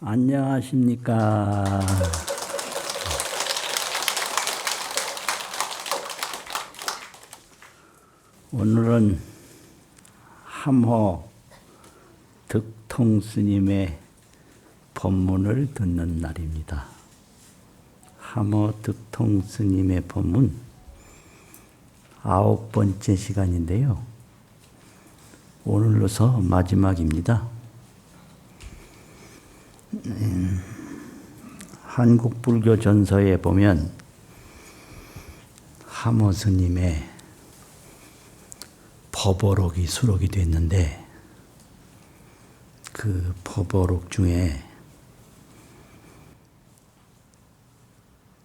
안녕하십니까. 오늘은 함호 득통 스님의 법문을 듣는 날입니다. 함호 득통 스님의 법문 9번째 시간인데요. 오늘로서 마지막입니다. 한국 불교 전서에 보면 함호 스님의 법오록이 수록이 됐는데 그 법오록 중에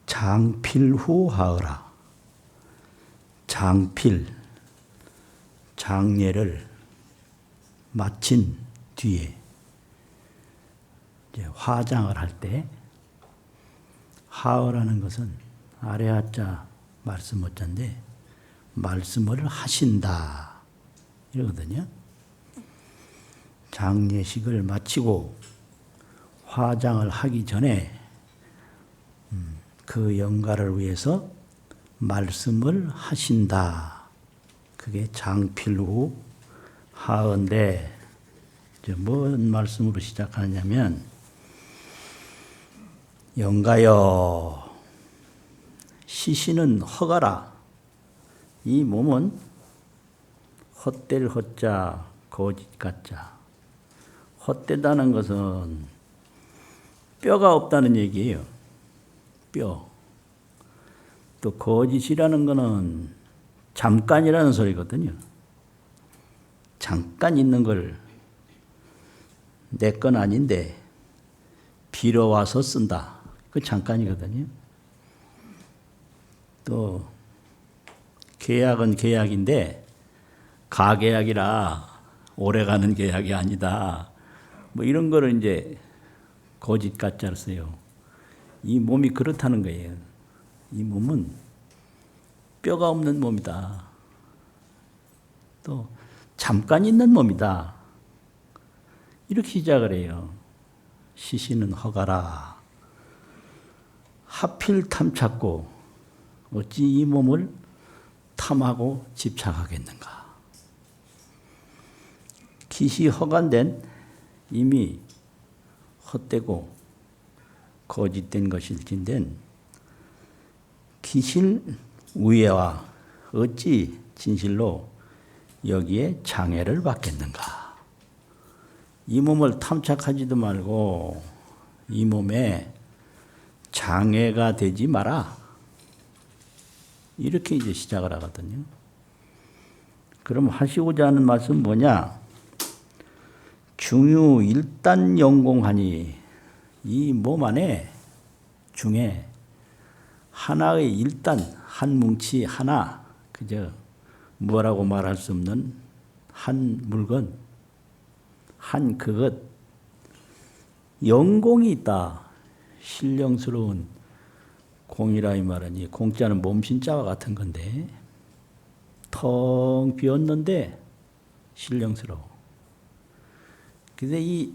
장필후 하어라, 장필, 장례를 마친 뒤에 이제 화장을 할 때 하어라는 것은 아래 하자 말씀 어자인데 말씀을 하신다 이러거든요. 장례식을 마치고 화장을 하기 전에 그 영가를 위해서 말씀을 하신다. 그게 장필후 하어인데 뭔 말씀으로 시작하냐면 영가여 시신은 허가라. 이 몸은 헛될 헛자 거짓 같자. 헛되다는 것은 뼈가 없다는 얘기예요. 뼈. 또 거짓이라는 것은 잠깐이라는 소리거든요. 잠깐 있는 걸 내 건 아닌데 빌어와서 쓴다. 그 잠깐이거든요. 또 계약은 계약인데 가계약이라 오래가는 계약이 아니다. 뭐 이런 거를 이제 거짓 가짜를 써요. 이 몸이 그렇다는 거예요. 이 몸은 뼈가 없는 몸이다. 또 잠깐 있는 몸이다. 이렇게 시작을 해요. 시신은 허가라. 하필 탐찾고 어찌 이 몸을 탐하고 집착하겠는가. 기시 허간된 이미 헛되고 거짓된 것일진된 기실 우애와 어찌 진실로 여기에 장애를 받겠는가. 이 몸을 탐착하지도 말고 이 몸에 장애가 되지 마라. 이렇게 이제 시작을 하거든요. 그럼 하시고자 하는 말씀은 뭐냐? 중유 일단 영공하니 이 몸 안에 중에 하나의 일단 한 뭉치 하나 그저 뭐라고 말할 수 없는 한 물건 한 그것 영공이 있다. 신령스러운 공이라 이 말은 이 공자는 몸신자와 같은 건데 텅 비었는데 신령스러워. 그래서 이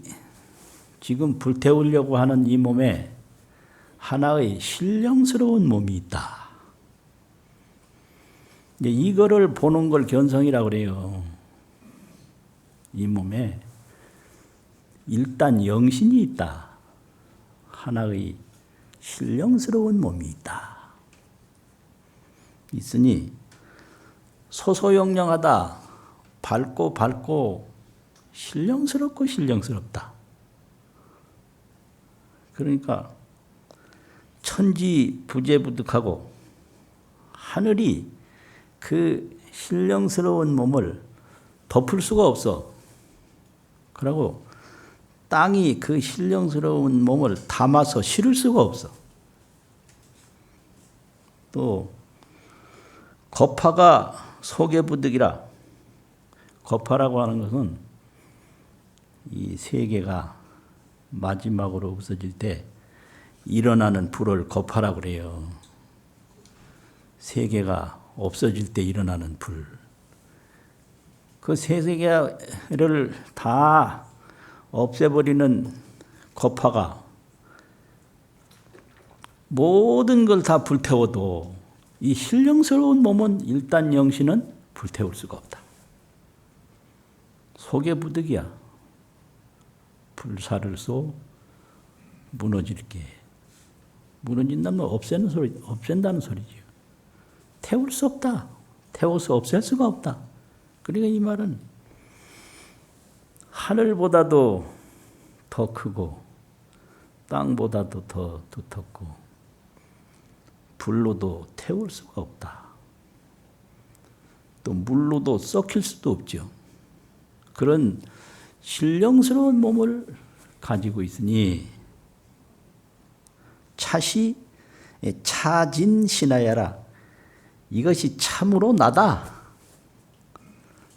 지금 불태우려고 하는 이 몸에 하나의 신령스러운 몸이 있다. 이제 이거를 보는 걸 견성이라고 그래요. 이 몸에 일단 영신이 있다. 하나의 신령스러운 몸이 있다. 있으니 소소영령하다. 밝고 신령스럽고 신령스럽다. 그러니까 천지 부재부득하고 하늘이 그 신령스러운 몸을 덮을 수가 없어. 그러고 땅이 그 신령스러운 몸을 담아서 실을 수가 없어. 또 거파가 속에 부득이라. 거파라고 하는 것은 이 세계가 마지막으로 없어질 때 일어나는 불을 거파라고 그래요. 세계가 없어질 때 일어나는 불. 그 세계를 다 없애버리는 거파가 모든 걸 다 불태워도 이 신령스러운 몸은 일단 영신은 불태울 수가 없다. 속에 부득이야. 불사를 쏘 무너질게. 무너진다면 없앤다는 소리지요. 태울 수 없다. 태워서 없앨 수가 없다. 그러니까 이 말은 하늘보다도 더 크고 땅보다도 더 두텁고 불로도 태울 수가 없다. 또 물로도 썩힐 수도 없죠. 그런 신령스러운 몸을 가지고 있으니 차시 차진신하여라. 이것이 참으로 나다.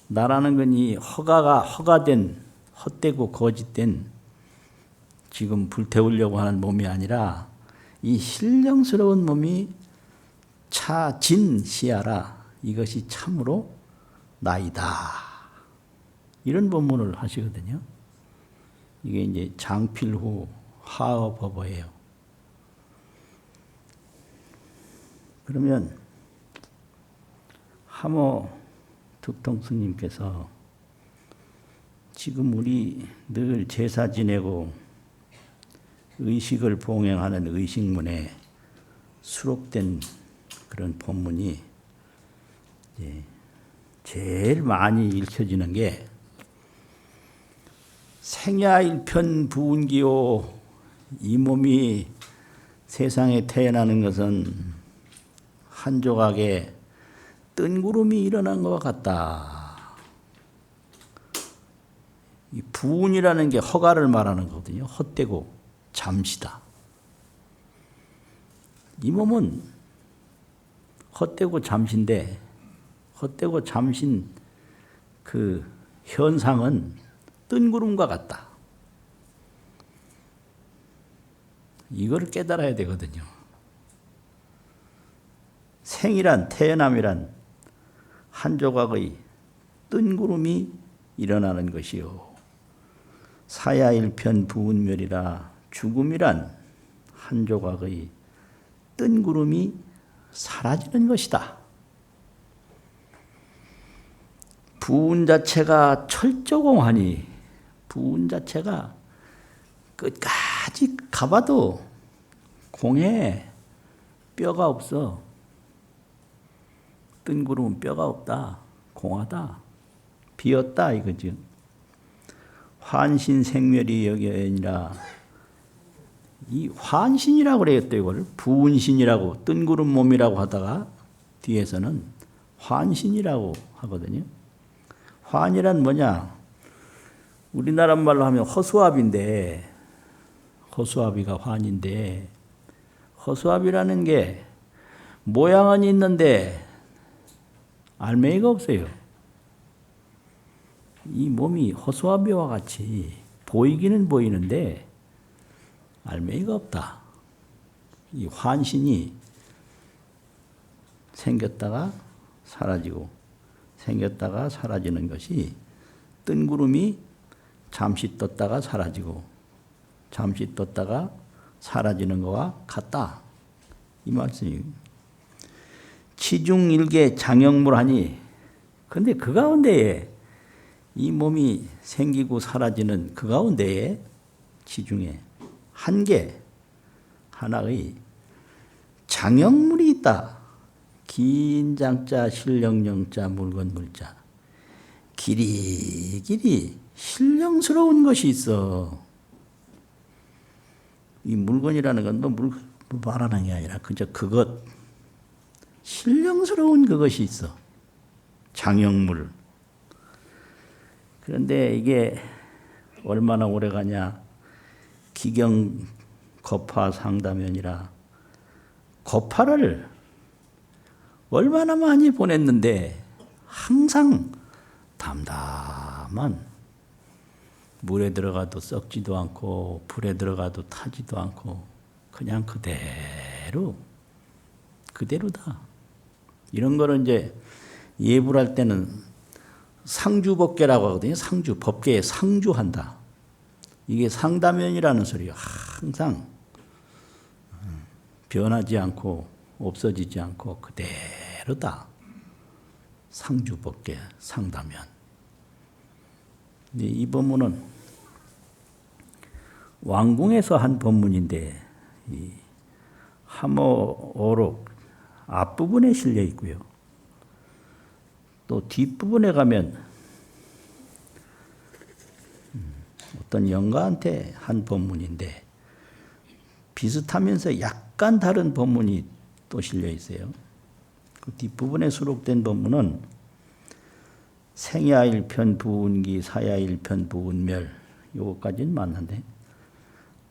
나라는 건 이 허가된 헛되고 거짓된 지금 불태우려고 하는 몸이 아니라 이 신령스러운 몸이 차진시하라. 이것이 참으로 나이다. 이런 본문을 하시거든요. 이게 이제 장필후 하어법어예요. 그러면 하모 득통 스님께서 지금 우리 늘 제사 지내고 의식을 봉행하는 의식문에 수록된 그런 본문이 제일 많이 읽혀지는 게 생야일편 부운기요. 이 몸이 세상에 태어나는 것은 한 조각의 뜬구름이 일어난 것과 같다. 이 부운이라는 게 허가를 말하는 거거든요. 헛되고 잠시다. 이 몸은 헛되고 잠시인데 헛되고 잠신 그 현상은 뜬구름과 같다. 이걸 깨달아야 되거든요. 생이란 태어남이란 한 조각의 뜬구름이 일어나는 것이요. 사야일편 부운멸이라 죽음이란 한 조각의 뜬구름이 사라지는 것이다. 부운 자체가 철저공하니 부운 자체가 끝까지 가봐도 공에 뼈가 없어. 뜬구름은 뼈가 없다. 공하다. 비었다 이거죠. 환신생멸이 여기니라. 이 환신이라고 그래요. 또 이걸 부운신이라고 뜬구름 몸이라고 하다가 뒤에서는 환신이라고 하거든요. 환이란 뭐냐? 우리나라 말로 하면 허수아비인데 허수아비가 환인데 허수아비라는 게 모양은 있는데 알맹이가 없어요. 이 몸이 허수아비와 같이 보이기는 보이는데 알맹이가 없다. 이 환신이 생겼다가 사라지고 생겼다가 사라지는 것이 뜬구름이 잠시 떴다가 사라지고 잠시 떴다가 사라지는 것과 같다. 이 말씀이 치중일개 장영물하니 근데 그 가운데에 이 몸이 생기고 사라지는 그 가운데에 치중에 한 개 하나의 장영물이 있다. 긴 장자 신령령자 물건 물자 길이 신령스러운 것이 있어. 이 물건이라는 건 뭐 말하는 게 아니라 그저 그것 신령스러운 그것이 있어. 장영물. 그런데 이게 얼마나 오래 가냐. 기경 거파 상담연이라 거파를 얼마나 많이 보냈는데 항상 담담한 물에 들어가도 썩지도 않고 불에 들어가도 타지도 않고 그냥 그대로다. 이런 거를 이제 예불할 때는 상주법계라고 하거든요. 상주, 법계에 상주한다. 이게 상다면이라는 소리예요. 항상 변하지 않고 없어지지 않고 그대로다. 상주법계 상다면. 근데 이 법문은 왕궁에서 한 법문인데 이 함어어록 앞부분에 실려 있고요. 또 뒷부분에 가면 어떤 영가한테 한 법문인데 비슷하면서 약간 다른 법문이 또 실려 있어요. 그 뒷부분에 수록된 법문은 생야일편 부운기 사야일편 부운멸 요거까지는 맞는데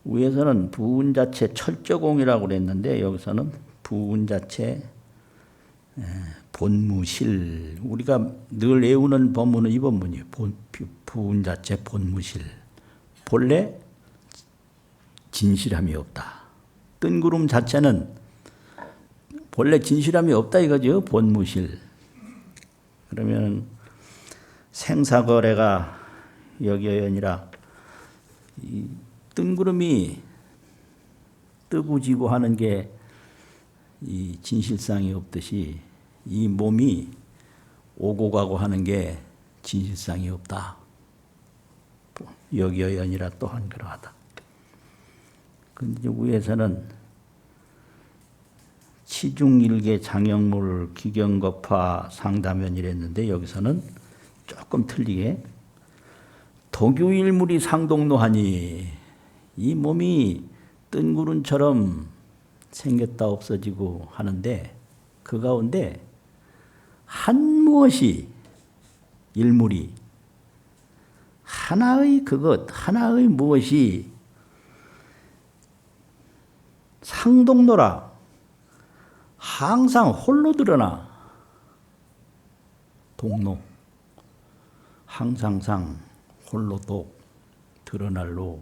위에서는 부운자체 철저공이라고 그랬는데 여기서는 부운자체 본무실. 우리가 늘 외우는 법문은 이 법문이에요. 부운자체 본무실. 본래 진실함이 없다. 뜬구름 자체는 본래 진실함이 없다 이거죠. 본무실. 그러면 생사거래가 여기여니라 이 뜬구름이 뜨고 지고 하는 게 이 진실상이 없듯이 이 몸이 오고 가고 하는 게 진실상이 없다. 여기여니라 또한 그러하다. 근데 위에서는 치중일계 장영물 기경겁화 상다면이랬는데 여기서는 조금 틀리게 독유일물이 상동노하니 이 몸이 뜬구름처럼 생겼다 없어지고 하는데 그 가운데 한 무엇이 일물이 하나의 그것 하나의 무엇이 상동노라 항상 홀로 드러나 동로 항상상 홀로도 드러날로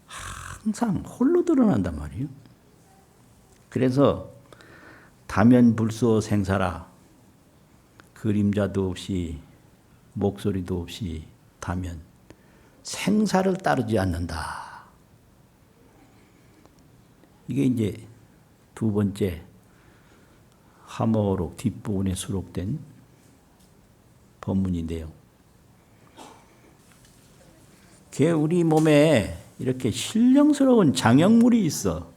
항상 홀로 드러난단 말이에요. 그래서 다면불수어 생사라 그림자도 없이 목소리도 없이 다면 생사를 따르지 않는다. 이게 이제 두 번째 함어록 뒷부분에 수록된 법문인데요. 우리 몸에 이렇게 신령스러운 장영물이 있어.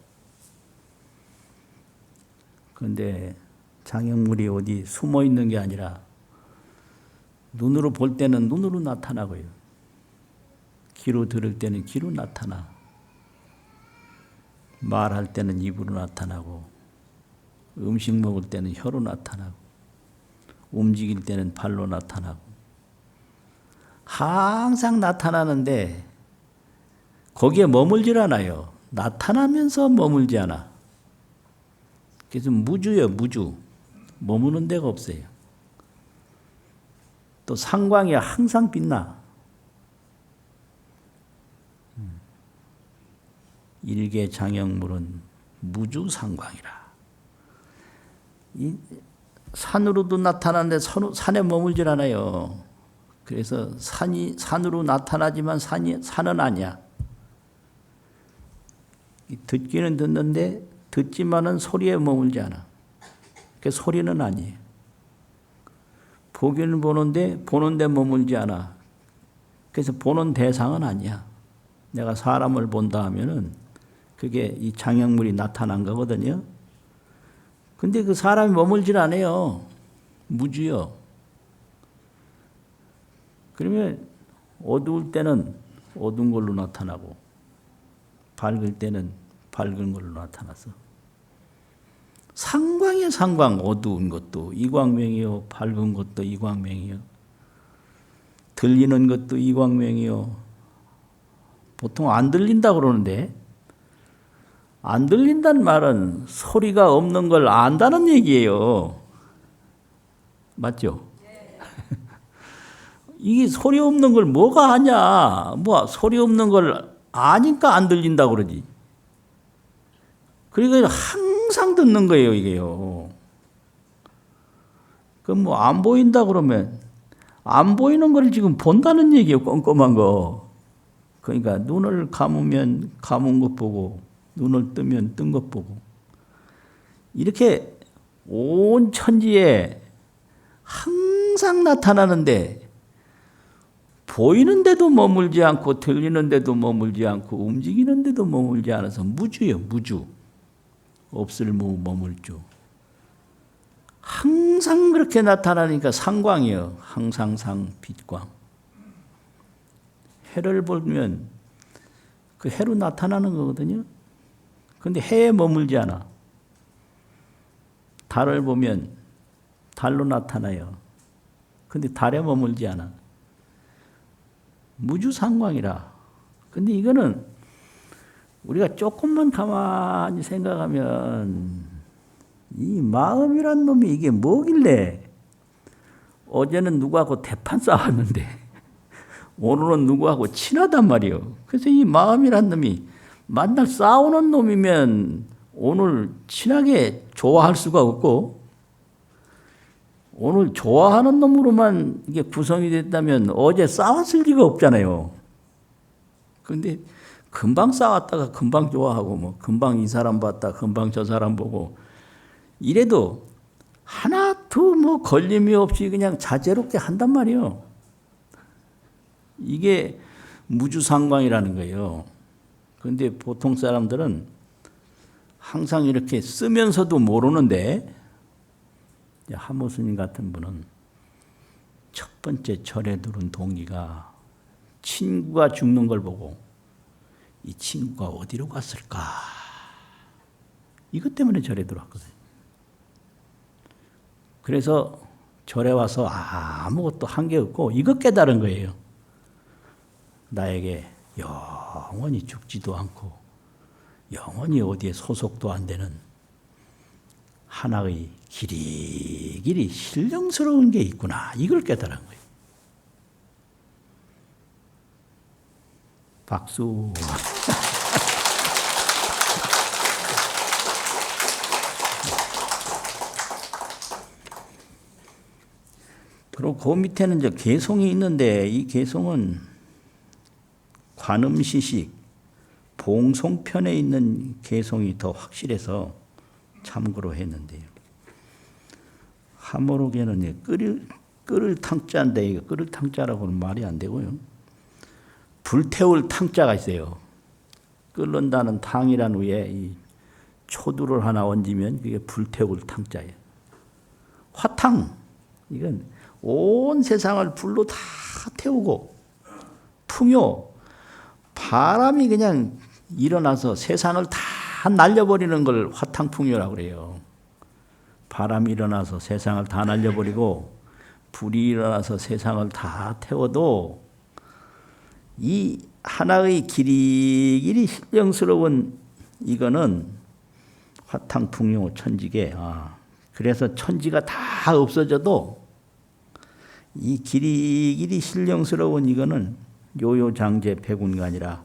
그런데 장영물이 어디 숨어 있는 게 아니라 눈으로 볼 때는 눈으로 나타나고요. 귀로 들을 때는 귀로 나타나. 말할 때는 입으로 나타나고 음식 먹을 때는 혀로 나타나고 움직일 때는 발로 나타나고 항상 나타나는데 거기에 머물질 않아요. 나타나면서 머물지 않아. 그래서 무주예요. 무주. 머무는 데가 없어요. 또 상광이 항상 빛나. 일개 장영물은 무주상광이라. 이 산으로도 나타나는데 산에 머물질 않아요. 그래서 산으로 나타나지만 산은 아니야. 듣기는 듣는데 듣지만은 소리에 머물지 않아. 그 소리는 아니에요. 보기는 보는데 보는데 머물지 않아. 그래서 보는 대상은 아니야. 내가 사람을 본다 하면은 그게 이 장영물이 나타난 거거든요. 근데 그 사람이 머물질 않아요. 무주요. 그러면 어두울 때는 어두운 걸로 나타나고 밝을 때는 밝은 걸로 나타나서 상광이에요. 상광. 어두운 것도 이광명이요. 밝은 것도 이광명이요. 들리는 것도 이광명이요. 보통 안 들린다고 그러는데 안 들린다는 말은 소리가 없는 걸 안다는 얘기예요. 맞죠? 이게 소리 없는 걸 뭐가 아냐? 소리 없는 걸 아니까 안 들린다고 그러지. 그러니까 항상 듣는 거예요, 이게요. 그럼 안 보인다 그러면 안 보이는 걸 지금 본다는 얘기예요, 껌껌한 거. 그러니까 눈을 감으면 감은 것 보고 눈을 뜨면 뜬 것 보고 이렇게 온 천지에 항상 나타나는데 보이는데도 머물지 않고 들리는데도 머물지 않고 움직이는데도 머물지 않아서 무주예요. 무주. 없을 무 머물주. 항상 그렇게 나타나니까 상광이에요. 항상 상 빛광. 해를 보면 그 해로 나타나는 거거든요. 그런데 해에 머물지 않아. 달을 보면 달로 나타나요. 그런데 달에 머물지 않아. 무주상광이라. 근데 이거는 우리가 조금만 가만히 생각하면 이 마음이란 놈이 이게 뭐길래 어제는 누구하고 대판 싸웠는데 오늘은 누구하고 친하단 말이에요. 그래서 이 마음이란 놈이 만날 싸우는 놈이면 오늘 친하게 좋아할 수가 없고 오늘 좋아하는 놈으로만 이게 구성이 됐다면 어제 싸웠을 리가 없잖아요. 그런데 금방 싸웠다가 금방 좋아하고 뭐 금방 이 사람 봤다 금방 저 사람 보고 이래도 하나도 뭐 걸림이 없이 그냥 자제롭게 한단 말이에요. 이게 무주상광이라는 거예요. 그런데 보통 사람들은 항상 이렇게 쓰면서도 모르는데 하모 스님 같은 분은 첫 번째 절에 들은 동기가 친구가 죽는 걸 보고 이 친구가 어디로 갔을까? 이것 때문에 절에 들어왔거든요. 그래서 절에 와서 아무것도 한 게 없고 이것 깨달은 거예요. 나에게 영원히 죽지도 않고 영원히 어디에 소속도 안 되는 하나의 길이 신령스러운 게 있구나. 이걸 깨달은 거예요. 박수. 그리고 그 밑에는 이제 개송이 있는데 이 개송은 관음시식 봉송편에 있는 개송이 더 확실해서 참고로 했는데요. 하모록에는 끓을 탕자인데 이거 끓을 탕자라고는 말이 안 되고요. 불태울 탕자가 있어요. 끓는다는 탕이란 위에 이 초두를 하나 얹으면 그게 불태울 탕자예요. 화탕 이건 온 세상을 불로 다 태우고 풍요 바람이 그냥 일어나서 세상을 다 날려버리는 걸 화탕풍요라고 그래요. 바람이 일어나서 세상을 다 날려버리고 불이 일어나서 세상을 다 태워도 이 하나의 길이 신령스러운 이거는 화탕풍요 천지계. 그래서 천지가 다 없어져도 이 길이 신령스러운 이거는 요요장제 백운가 아니라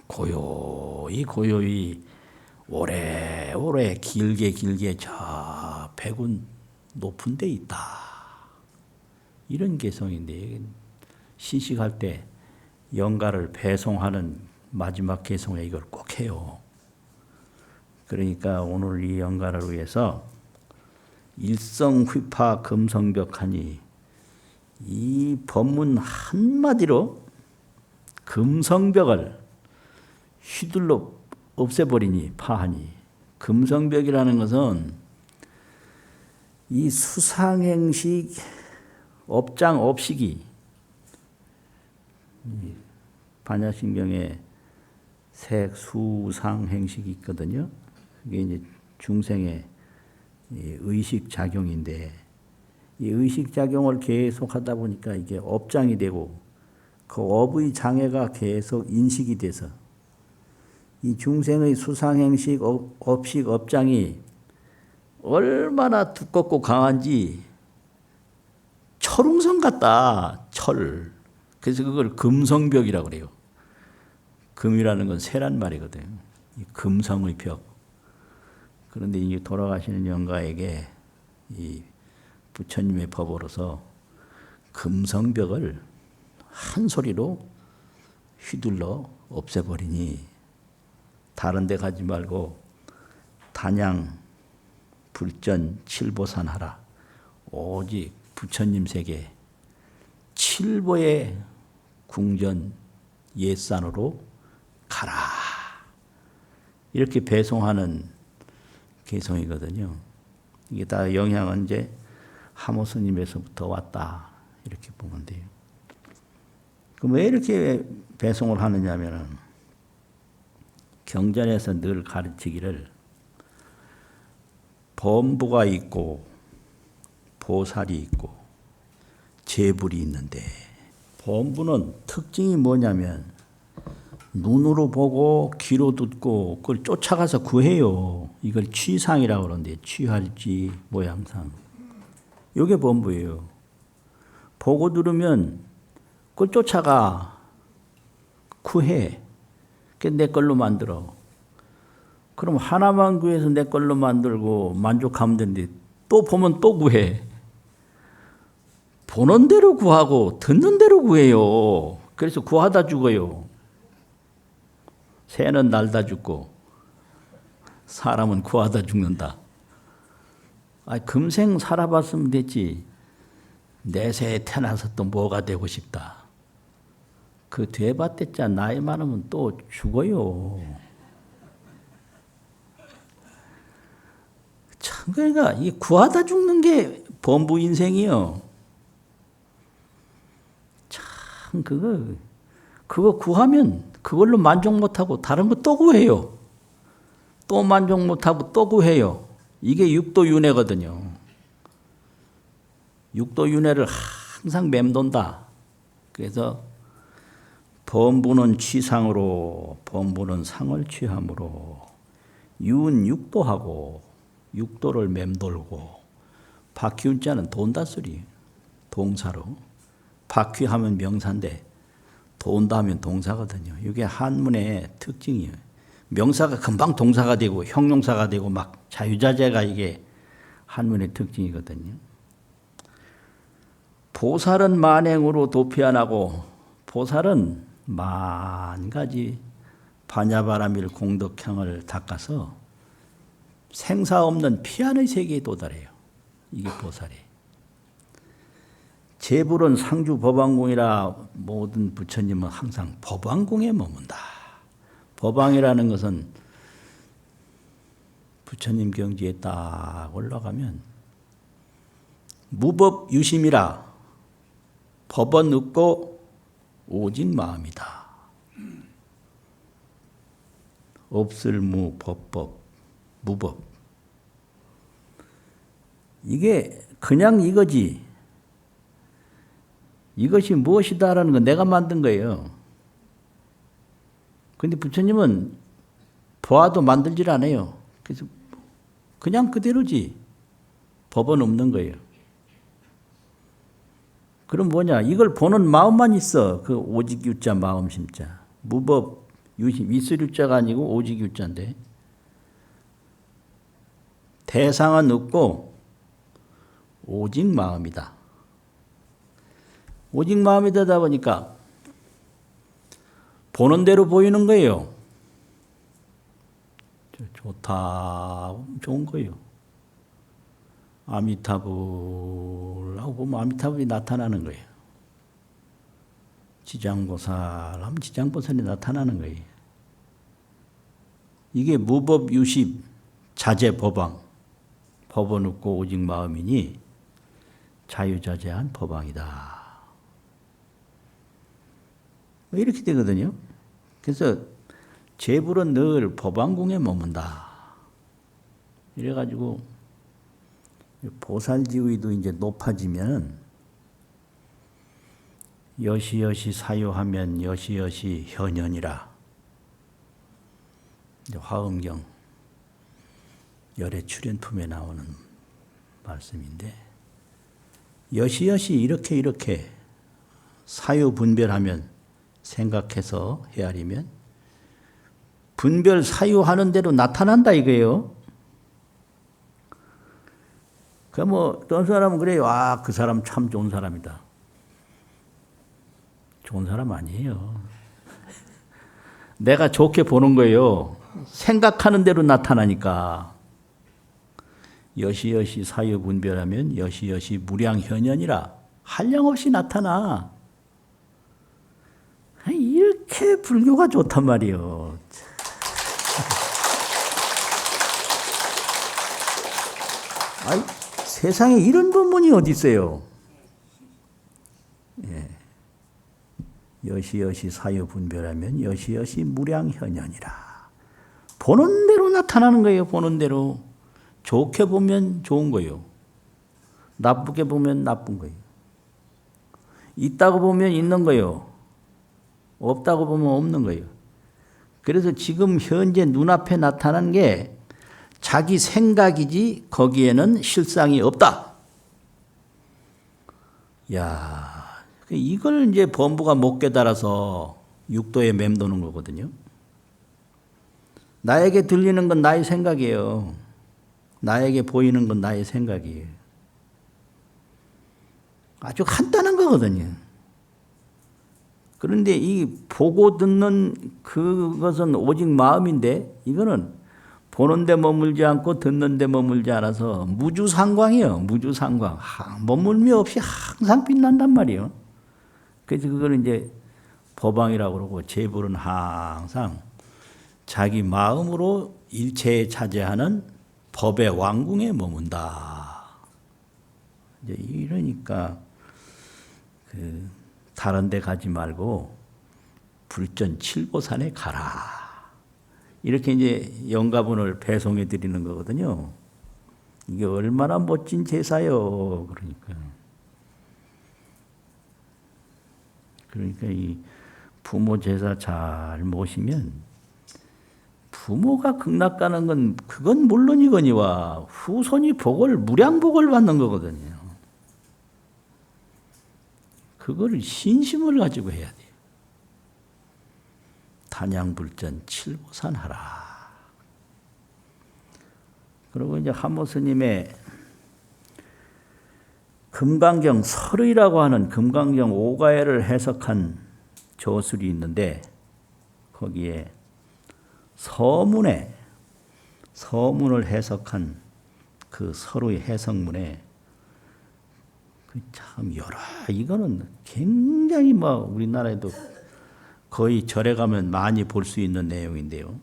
고요히 오래오래 길게 저 백운 높은 데 있다. 이런 개성인데 시식할 때 영가를 배송하는 마지막 개성에 이걸 꼭 해요. 그러니까 오늘 이 영가를 위해서 일성휘파 금성벽하니 이 법문 한마디로 금성벽을 휘둘러 없애버리니 파하니 금성벽이라는 것은 이 수상행식 업장 업식이 반야심경에 색수상행식이 있거든요. 그게 이제 중생의 의식 작용인데 이 의식 작용을 계속 하다 보니까 이게 업장이 되고 그 업의 장애가 계속 인식이 돼서 이 중생의 수상행식 업식 업장이 얼마나 두껍고 강한지 철웅성 같다. 철. 그래서 그걸 금성벽이라고 그래요. 금이라는 건 새란 말이거든요. 이 금성의 벽. 그런데 이 돌아가시는 영가에게 이 부처님의 법으로서 금성벽을 한 소리로 휘둘러 없애버리니 다른 데 가지 말고 단양 불전 칠보산하라. 오직 부처님 세계 칠보의 궁전 옛산으로 가라. 이렇게 배송하는 개송이거든요. 이게 다 영향은 이제 하모 스님에서부터 왔다. 이렇게 보면 돼요. 그럼 왜 이렇게 배송을 하느냐면은 경전에서 늘 가르치기를 범부가 있고 보살이 있고 제불이 있는데 범부는 특징이 뭐냐면 눈으로 보고 귀로 듣고 그걸 쫓아가서 구해요. 이걸 취상이라고 그러는데 취할지 모양상. 이게 범부예요. 보고 들으면 그걸 쫓아가 구해. 그게 내 걸로 만들어. 그럼 하나만 구해서 내 걸로 만들고 만족하면 되는데 또 보면 또 구해. 보는 대로 구하고 듣는 대로 구해요. 그래서 구하다 죽어요. 새는 날다 죽고 사람은 구하다 죽는다. 금생 살아봤으면 됐지. 내세에 태어나서 또 뭐가 되고 싶다. 그 돼봤댔자 나이 많으면 또 죽어요. 참, 그러니까 이 구하다 죽는 게 범부 인생이요. 참, 그거 구하면 그걸로 만족 못하고 다른 거 또 구해요. 또 만족 못하고 또 구해요. 이게 육도윤회거든요. 육도윤회를 항상 맴돈다. 그래서 범부는 취상으로, 범부는 상을 취함으로 윤육도하고 육도를 맴돌고 바퀴운자는 돈다 소리. 동사로. 바퀴하면 명사인데 돈다 하면 동사거든요. 이게 한문의 특징이에요. 명사가 금방 동사가 되고 형용사가 되고 막 자유자재가 이게 한문의 특징이거든요. 보살은 만행으로 도피 안 하고 보살은 만 가지 반야바라밀 공덕향을 닦아서 생사 없는 피안의 세계에 도달해요. 이게 보살이에요. 제불은 상주 법왕궁이라 모든 부처님은 항상 법왕궁에 머문다. 법왕이라는 것은 부처님 경지에 딱 올라가면 무법유심이라 법은 없고 오직 마음이다. 없을 무, 법법, 무법. 이게 그냥 이거지. 이것이 무엇이다라는 건 내가 만든 거예요. 그런데 부처님은 보아도 만들질 않아요. 그래서 그냥 그대로지. 법은 없는 거예요. 그럼 뭐냐? 이걸 보는 마음만 있어. 그 오직 유자 마음 심자. 무법 유심 있을 유자가 아니고 오직 유자인데 대상은 없고 오직 마음이다. 오직 마음이 되다 보니까 보는 대로 보이는 거예요. 좋다, 좋은 거예요. 아미타불하고 보면 아미타불이 나타나는 거예요. 지장보살 하면 지장보살이 나타나는 거예요. 이게 무법유십 자제법왕. 법은 없고 오직 마음이니 자유자재한 법왕이다. 이렇게 되거든요. 그래서 제불은 늘 법왕궁에 머문다. 이래가지고 보살지위도 이제 높아지면 여시여시 사유하면 여시여시 현현이라. 화엄경 열애 출연품에 나오는 말씀인데 여시여시 이렇게 사유 분별하면 생각해서 헤아리면 분별 사유하는 대로 나타난다 이거예요. 그럼 어떤 사람은 그래요. 그 사람 참 좋은 사람이다. 좋은 사람 아니에요. 내가 좋게 보는 거예요. 생각하는 대로 나타나니까. 여시여시 사유분별하면 여시여시 무량현현이라 한량없이 나타나. 이렇게 불교가 좋단 말이에요. 아이, 세상에 이런 법문이 어디 있어요? 예. 여시여시 사유분별하면 여시여시 무량현현이라. 보는 대로 나타나는 거예요. 보는 대로. 좋게 보면 좋은 거예요. 나쁘게 보면 나쁜 거예요. 있다고 보면 있는 거예요. 없다고 보면 없는 거예요. 그래서 지금 현재 눈앞에 나타난 게 자기 생각이지 거기에는 실상이 없다. 야, 이걸 이제 범부가 못 깨달아서 육도에 맴도는 거거든요. 나에게 들리는 건 나의 생각이에요. 나에게 보이는 건 나의 생각이에요. 아주 간단한 거거든요. 그런데 이 보고 듣는 그것은 오직 마음인데 이거는 보는 데 머물지 않고 듣는 데 머물지 않아서 무주상광이에요. 무주상광. 머물미 없이 항상 빛난단 말이에요. 그래서 그거는 이제 법왕이라고 그러고 제불은 항상 자기 마음으로 일체에 차지하는 법의 왕궁에 머문다. 이제 이러니까 다른 데 가지 말고 불전 칠보산에 가라. 이렇게 이제 영가분을 배송해 드리는 거거든요. 이게 얼마나 멋진 제사요. 그러니까 이 부모 제사 잘 모시면 부모가 극락 가는 건 그건 물론이거니와 후손이 무량복을 받는 거거든요. 그거를 신심을 가지고 해야 돼요. 단양불전 칠보산하라. 그리고 이제 하모 스님의 금강경 설의라고 하는 금강경 5가해를 해석한 조술이 있는데 거기에 서문을 해석한 그 서로의 해석문에 참 이거는 굉장히 우리나라에도 거의 절에 가면 많이 볼 수 있는 내용인데요.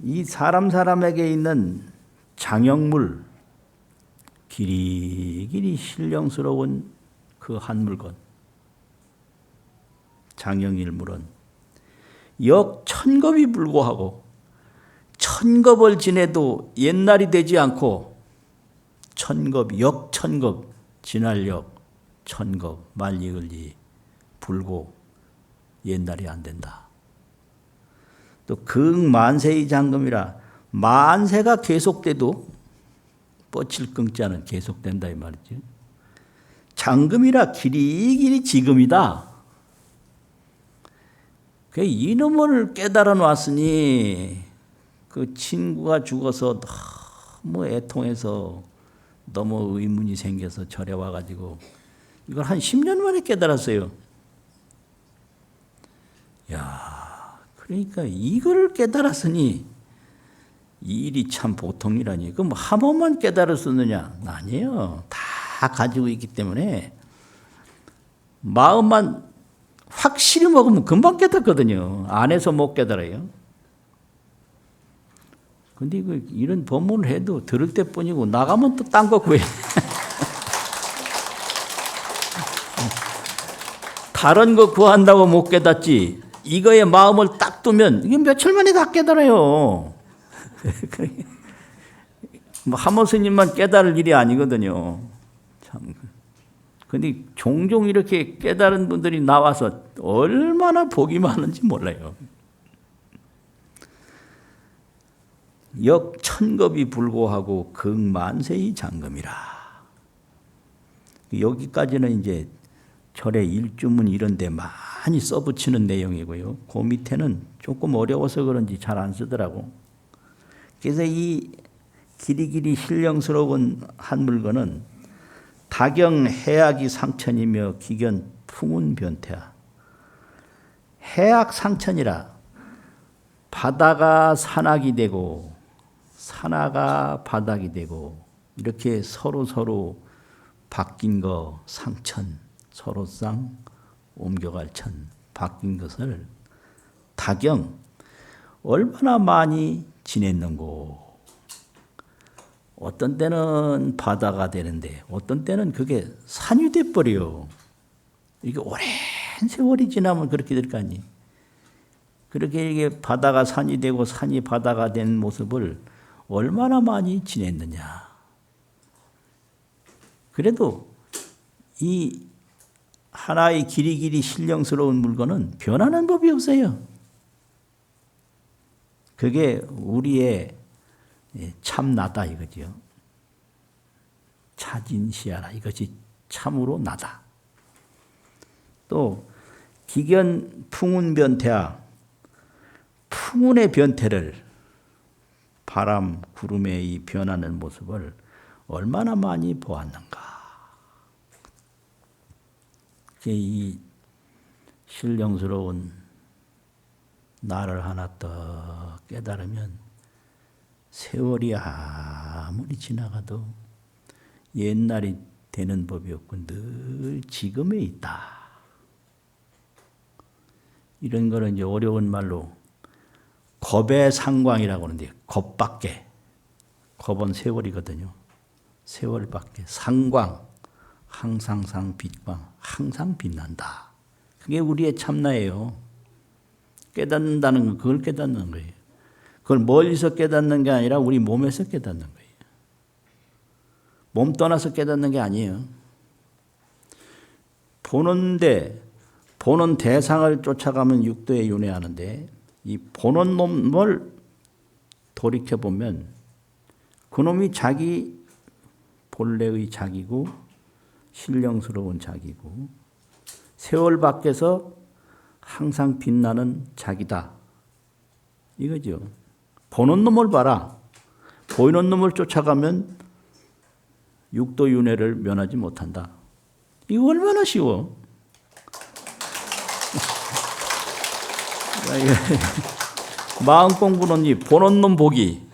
이 사람에게 있는 장영물, 길이길이 신령스러운 그 한 물건, 장영일물은 역천겁이 불고하고 천겁을 지내도 옛날이 되지 않고 역천겁, 진할역, 천겁, 말리을리, 불고 옛날이 안 된다. 또 극만세의 장금이라 만세가 계속돼도 뻗칠 끊자는 계속된다 이 말이죠. 장금이라 길이길이 지금이다. 그 이놈을 깨달아 놨으니 그 친구가 죽어서 너무 애통해서 너무 의문이 생겨서 절에 와가지고 이걸 한 10년 만에 깨달았어요. 야, 그러니까 이걸 깨달았으니 이 일이 참 보통 일아니에요. 그럼 한 번만 깨달았었느냐? 아니에요. 다 가지고 있기 때문에 마음만 확실히 먹으면 금방 깨닫거든요. 안에서 못 깨달아요. 근데 이런 법문을 해도 들을 때뿐이고 나가면 또 딴 거 구해. 다른 거 구한다고 못 깨닫지. 이거에 마음을 딱 두면 이게 며칠 만에 다 깨달아요. 하모 스님만 깨달을 일이 아니거든요. 참. 근데 종종 이렇게 깨달은 분들이 나와서 얼마나 복이 많은지 몰라요. 역천겁이 불고하고 극만세의 장금이라. 여기까지는 이제 절의 일주문 이런 데 많이 써붙이는 내용이고요. 그 밑에는 조금 어려워서 그런지 잘 안 쓰더라고. 그래서 이 길이길이 신령스러운 한 물건은 다경 해악이 상천이며 기견 풍운 변태야. 해악 상천이라 바다가 산악이 되고 산하가 바닥이 되고 이렇게 서로 바뀐 거 상천, 서로상 옮겨갈 천, 바뀐 것을 다경 얼마나 많이 지냈는고. 어떤 때는 바다가 되는데 어떤 때는 그게 산이 돼버려. 이게 오랜 세월이 지나면 그렇게 될 거 아니. 그렇게 이게 바다가 산이 되고 산이 바다가 된 모습을 얼마나 많이 지냈느냐. 그래도 이 하나의 길이 신령스러운 물건은 변하는 법이 없어요. 그게 우리의 참나다 이거죠. 차진시하라. 이것이 참으로 나다. 또 기견 풍운변태하. 풍운의 변태를 바람, 구름의 이 변하는 모습을 얼마나 많이 보았는가. 이 신령스러운 나를 하나 떡 깨달으면 세월이 아무리 지나가도 옛날이 되는 법이 없고 늘 지금에 있다. 이런 거는 이제 어려운 말로 겁의 상광이라고 하는데 겁밖에. 겁은 세월이거든요. 세월밖에. 상광. 항상상 빛광. 항상 빛난다. 그게 우리의 참나예요. 깨닫는다는 건 그걸 깨닫는 거예요. 그걸 멀리서 깨닫는 게 아니라 우리 몸에서 깨닫는 거예요. 몸 떠나서 깨닫는 게 아니에요. 보는 대상을 쫓아가면 육도에 윤회하는데 이 보는 놈을 돌이켜보면 그놈이 자기 본래의 자기고 신령스러운 자기고 세월 밖에서 항상 빛나는 자기다. 이거죠. 보는 놈을 봐라. 보이는 놈을 쫓아가면 육도윤회를 면하지 못한다. 이거 얼마나 쉬워. 마음 공부는 이 보는 놈 보기,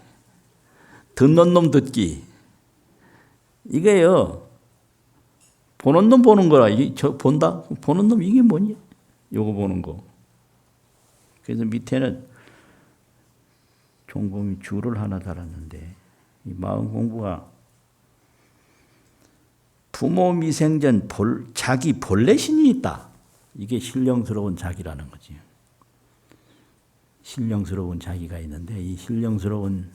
듣는 놈 듣기. 이게요. 보는 놈 보는 거라. 저 본다? 보는 놈 이게 뭐니? 요거 보는 거. 그래서 밑에는 종범이 줄을 하나 달았는데 이 마음 공부가 부모 미생전 자기 본래 신이 있다. 이게 신령스러운 자기라는 거지. 신령스러운 자기가 있는데 이 신령스러운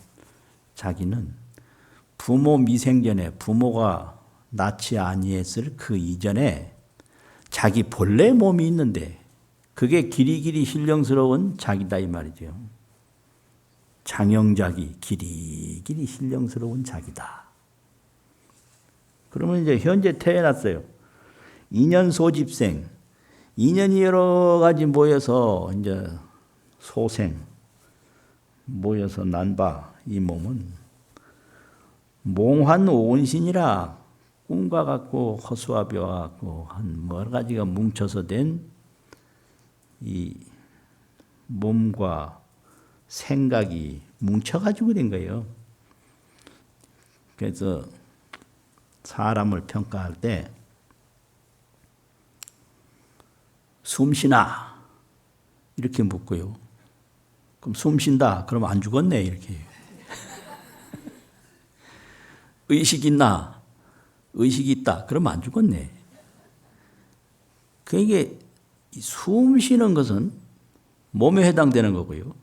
자기는 부모 미생전에 부모가 낳지 아니했을 그 이전에 자기 본래 몸이 있는데 그게 길이 신령스러운 자기다 이 말이죠. 장영자기 길이 신령스러운 자기다. 그러면 이제 현재 태어났어요. 인연 소집생. 인연이 여러 가지 모여서 이제 소생 모여서 난바 이 몸은 몽환 오온신이라 꿈과 같고 허수아비와 같고 한 여러 가지가 뭉쳐서 된 이 몸과 생각이 뭉쳐가지고 된 거예요. 그래서 사람을 평가할 때 숨쉬나 이렇게 묻고요. 그럼 숨쉰다 그럼 안 죽었네 이렇게. 의식 있나? 의식이 있다 그럼 안 죽었네. 그게 숨 쉬는 것은 몸에 해당되는 거고요.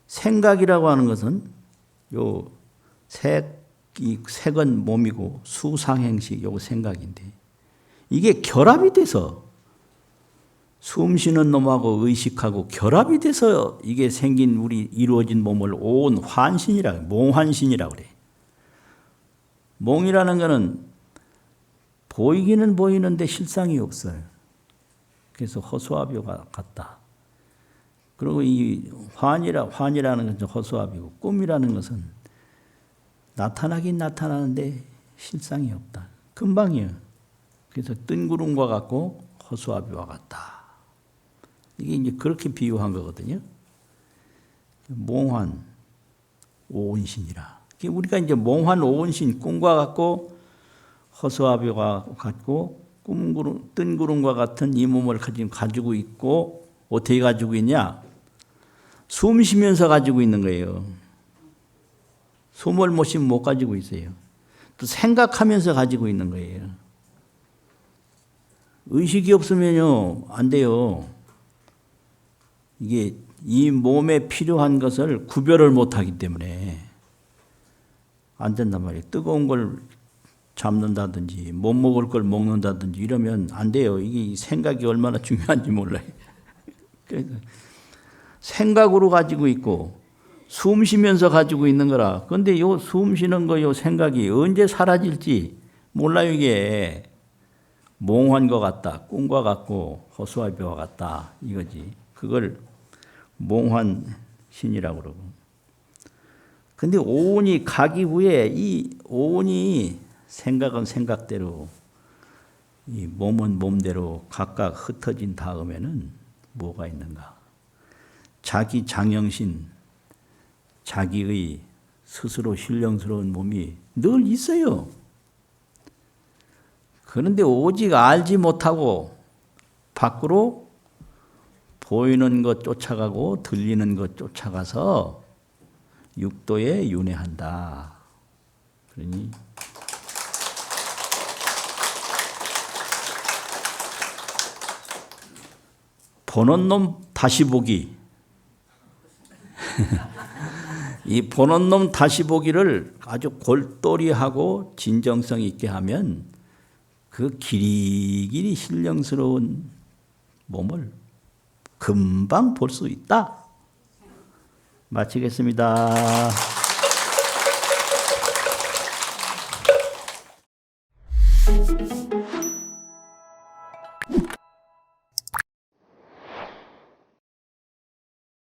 생각이라고 하는 것은 이 색은 몸이고 수상행식 요거 생각인데 이게 결합이 돼서 숨 쉬는 놈하고 의식하고 결합이 돼서 이게 생긴 우리 이루어진 몸을 온 환신이라고 몽환신이라고 그래. 몽이라는 것은 보이기는 보이는데 실상이 없어요. 그래서 허수아비와 같다. 그리고 이 환이라는 것은 허수아비고 꿈이라는 것은 나타나긴 나타나는데 실상이 없다. 금방이에요. 그래서 뜬구름과 같고 허수아비와 같다. 이게 이제 그렇게 비유한 거거든요. 몽환 오온신이라. 우리가 이제 몽환 오온신, 꿈과 같고 허수아비와 같고 뜬 구름과 같은 이 몸을 가지고 있고, 어떻게 가지고 있냐? 숨 쉬면서 가지고 있는 거예요. 숨을 못 쉬면 못 가지고 있어요. 또 생각하면서 가지고 있는 거예요. 의식이 없으면요, 안 돼요. 이게 이 몸에 필요한 것을 구별을 못 하기 때문에 안 된단 말이에요. 뜨거운 걸 잡는다든지 못 먹을 걸 먹는다든지 이러면 안 돼요. 이게 생각이 얼마나 중요한지 몰라요. 그러니까 생각으로 가지고 있고 숨 쉬면서 가지고 있는 거라. 그런데 요 숨 쉬는 거, 요 생각이 언제 사라질지 몰라요. 이게 몽환과 같다, 꿈과 같고 허수아비와 같다 이거지. 그걸 몽환신이라고 그러고. 근데 오온이 가기 후에 이 오온이 생각은 생각대로, 이 몸은 몸대로 각각 흩어진 다음에는 뭐가 있는가? 자기 장영신, 자기의 스스로 신령스러운 몸이 늘 있어요. 그런데 오직 알지 못하고 밖으로 보이는 것 쫓아가고 들리는 것 쫓아가서 육도에 윤회한다. 그러니 보는 놈 다시 보기. 이 보는 놈 다시 보기를 아주 골똘히하고 진정성 있게 하면 그 길이길이 신령스러운 몸을 금방 볼 수 있다. 마치겠습니다.